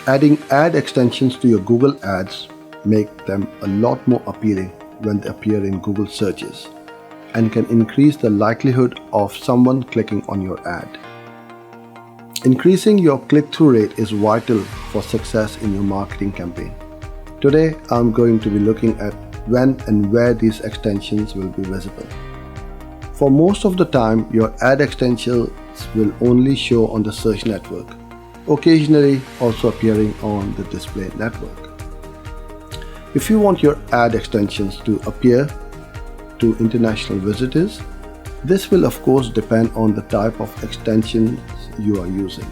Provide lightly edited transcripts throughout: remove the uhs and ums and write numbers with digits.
Adding ad extensions to your Google Ads make them a lot more appealing when they appear in Google searches and can increase the likelihood of someone clicking on your ad. Increasing your click-through rate is vital for success in your marketing campaign. Today, I'm going to be looking at when and where these extensions will be visible. For most of the time, your ad extensions will only show on the search network, occasionally also appearing on the display network. If you want your ad extensions to appear to international visitors, this will of course depend on the type of extensions you are using.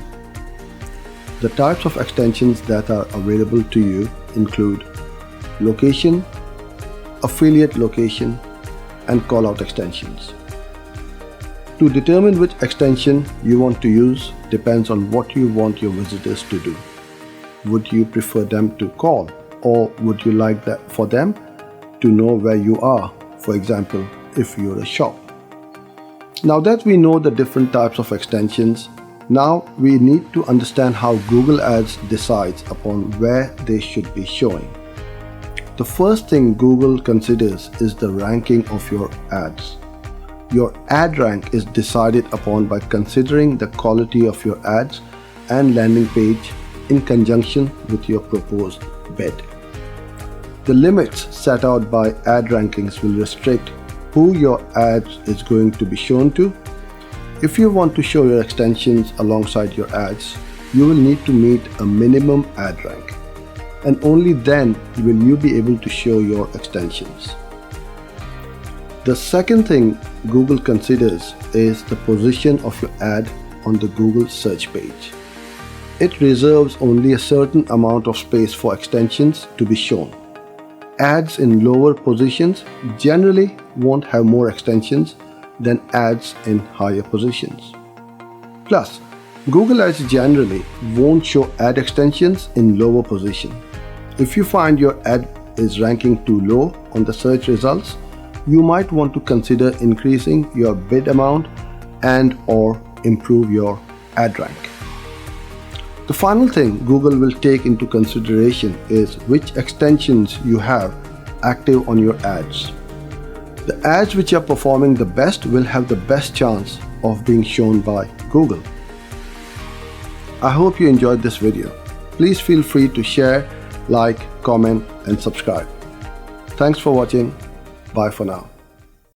The types of extensions that are available to you include location, affiliate location, and callout extensions. To determine which extension you want to use depends on what you want your visitors to do. Would you prefer them to call, or would you like for them to know where you are, for example, if you're a shop? Now that we know the different types of extensions, now we need to understand how Google Ads decides upon where they should be showing. The first thing Google considers is the ranking of your ads. Your ad rank is decided upon by considering the quality of your ads and landing page in conjunction with your proposed bid. The limits set out by ad rankings will restrict who your ad is going to be shown to. If you want to show your extensions alongside your ads, you will need to meet a minimum ad rank, and only then will you be able to show your extensions. The second thing Google considers is the position of your ad on the Google search page. It reserves only a certain amount of space for extensions to be shown. Ads in lower positions generally won't have more extensions than ads in higher positions. Plus, Google Ads generally won't show ad extensions in lower position. If you find your ad is ranking too low on the search results, you might want to consider increasing your bid amount and/or improve your ad rank. The final thing Google will take into consideration is which extensions you have active on your ads. The ads which are performing the best will have the best chance of being shown by Google. I hope you enjoyed this video. Please feel free to share, like, comment, and subscribe. Thanks for watching. Bye for now.